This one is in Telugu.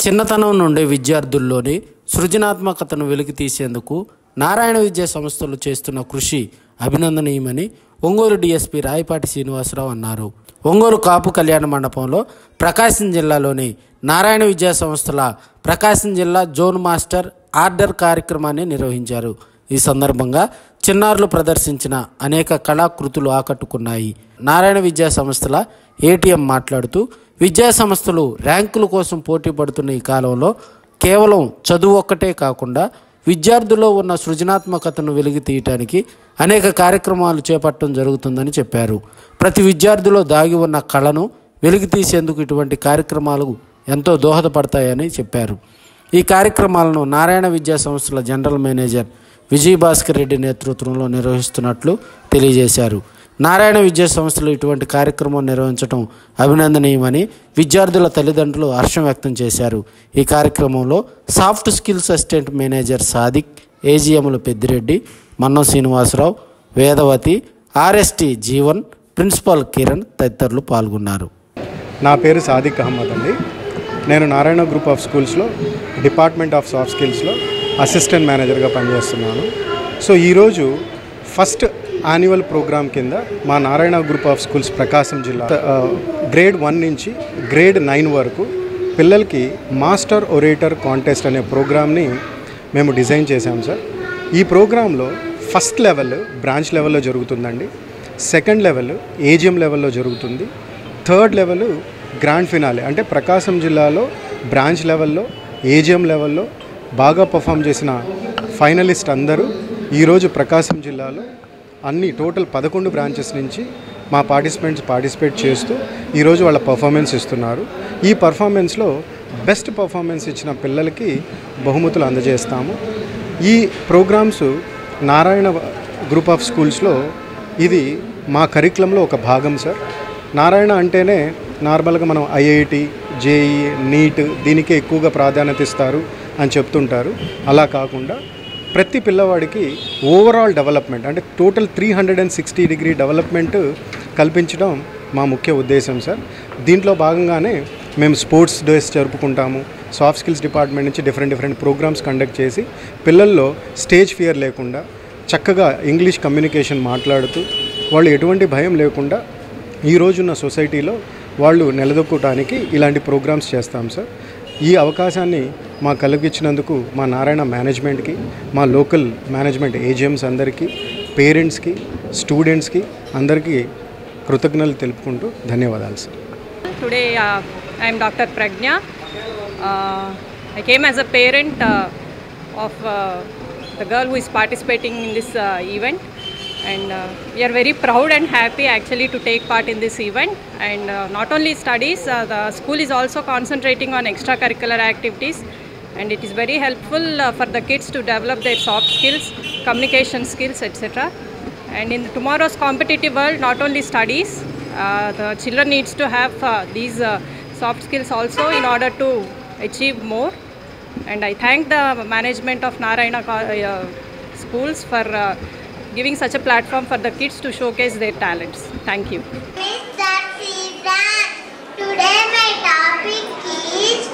చిన్నతనం నుండి విద్యార్థుల్లోని సృజనాత్మకతను వెలికితీసేందుకు నారాయణ విద్యా సంస్థలు చేస్తున్న కృషి అభినందనీయమని ఒంగోలు డీఎస్పీ రాయపాటి శ్రీనివాసరావు అన్నారు. ఒంగోలు కాపు కళ్యాణ మండపంలో ప్రకాశం జిల్లాలోని నారాయణ విద్యా సంస్థల ప్రకాశం జిల్లా జోన్ మాస్టర్ ఆర్డర్ కార్యక్రమాన్ని నిర్వహించారు. ఈ సందర్భంగా చిన్నారులు ప్రదర్శించిన అనేక కళాకృతులు ఆకట్టుకున్నాయి. నారాయణ విద్యా సంస్థల ఏటీఎం మాట్లాడుతూ విద్యా సంస్థలు ర్యాంకుల కోసం పోటీ పడుతున్న ఈ కాలంలో కేవలం చదువు ఒక్కటే కాకుండా విద్యార్థుల్లో ఉన్న సృజనాత్మకతను వెలికి తీయటానికి అనేక కార్యక్రమాలు చేపట్టడం జరుగుతుందని చెప్పారు. ప్రతి విద్యార్థిలో దాగి ఉన్న కళను వెలికి తీసేందుకు ఇటువంటి కార్యక్రమాలు ఎంతో దోహదపడతాయని చెప్పారు. ఈ కార్యక్రమాలను నారాయణ విద్యా సంస్థల జనరల్ మేనేజర్ విజయభాస్కర్ రెడ్డి నేతృత్వంలో నిర్వహిస్తున్నట్లు తెలియజేశారు. నారాయణ విద్యా సంస్థలు ఇటువంటి కార్యక్రమం నిర్వహించడం అభినందనీయమని విద్యార్థుల తల్లిదండ్రులు హర్షం వ్యక్తం చేశారు. ఈ కార్యక్రమంలో soft skills assistant manager Sadiq, ఏజీఎంలు పెద్దిరెడ్డి, మన్నం శ్రీనివాసరావు, వేదవతి, ఆర్ఎస్టీ జీవన్, ప్రిన్సిపాల్ కిరణ్ తదితరులు పాల్గొన్నారు. నా పేరు సాదిక్ అహ్మద్ అండి. నేను నారాయణ గ్రూప్ ఆఫ్ స్కూల్స్లో డిపార్ట్మెంట్ ఆఫ్ సాఫ్ట్ స్కిల్స్లో అసిస్టెంట్ మేనేజర్గా పనిచేస్తున్నాను. సో ఈరోజు ఫస్ట్ యాన్యువల్ ప్రోగ్రామ్ కింద మా Narayana group of schools Prakasam జిల్లా గ్రేడ్ 1 నుంచి గ్రేడ్ 9 వరకు పిల్లలకి మాస్టర్ ఒరేటర్ కాంటెస్ట్ అనే ప్రోగ్రామ్ని మేము డిజైన్ చేశాం సార్. ఈ ప్రోగ్రాంలో ఫస్ట్ లెవెల్ బ్రాంచ్ లెవెల్లో జరుగుతుందండి, సెకండ్ లెవెల్ ఏజిఎం లెవెల్లో జరుగుతుంది, థర్డ్ లెవెల్ గ్రాండ్ ఫినాలే అంటే ప్రకాశం జిల్లాలో బ్రాంచ్ లెవెల్లో ఏజిఎం లెవెల్లో బాగా పర్ఫామ్ చేసిన ఫైనలిస్ట్ అందరూ ఈరోజు ప్రకాశం జిల్లాలో అన్ని టోటల్ 11 బ్రాంచెస్ నుంచి మా పార్టిసిపేట్ చేస్తూ ఈరోజు వాళ్ళ పర్ఫార్మెన్స్ ఇస్తున్నారు. ఈ పర్ఫార్మెన్స్లో బెస్ట్ పర్ఫార్మెన్స్ ఇచ్చిన పిల్లలకి బహుమతులు అందజేస్తాము. ఈ ప్రోగ్రామ్స్ నారాయణ గ్రూప్ ఆఫ్ స్కూల్స్లో ఇది మా కరికులంలో ఒక భాగం సార్. నారాయణ అంటేనే నార్మల్గా మనం ఐఐటి, జేఈ, నీట్ దీనికే ఎక్కువగా ప్రాధాన్యత ఇస్తారు అని చెప్తుంటారు. అలా కాకుండా ప్రతి పిల్లవాడికి ఓవరాల్ డెవలప్మెంట్ అంటే టోటల్ 360 డిగ్రీ డెవలప్మెంట్ కల్పించడం మా ముఖ్య ఉద్దేశం సార్. దీంట్లో భాగంగానే మేము స్పోర్ట్స్ డేస్ జరుపుకుంటాము. సాఫ్ట్ స్కిల్స్ డిపార్ట్మెంట్ నుంచి డిఫరెంట్ ప్రోగ్రామ్స్ కండక్ట్ చేసి పిల్లల్లో స్టేజ్ ఫియర్ లేకుండా చక్కగా ఇంగ్లీష్ కమ్యూనికేషన్ మాట్లాడుతూ వాళ్ళు ఎటువంటి భయం లేకుండా ఈ రోజున్న సొసైటీలో వాళ్ళు నిలదొక్కడానికి ఇలాంటి ప్రోగ్రామ్స్ చేస్తాం సార్. ఈ అవకాశాన్ని మా కలిగించినందుకు మా నారాయణ మేనేజ్మెంట్కి, మా లోకల్ మేనేజ్మెంట్ ఏజీఎంస్ అందరికీ, పేరెంట్స్కి, స్టూడెంట్స్కి అందరికీ కృతజ్ఞతలు తెలుపుకుంటూ ధన్యవాదాలు sir. Today I am Dr. Pragnya. I came as a parent of the girl who is participating in this event, and we are very proud and happy actually to take part in this event. And not only studies, the school is also concentrating on extracurricular activities, and it is very helpful for the kids to develop their soft skills, communication skills, etc. And in tomorrow's competitive world, not only studies, the children needs to have these soft skills also in order to achieve more. And I thank the management of Narayana schools for giving such a platform for the kids to showcase their talents. Thank you. Today my topic is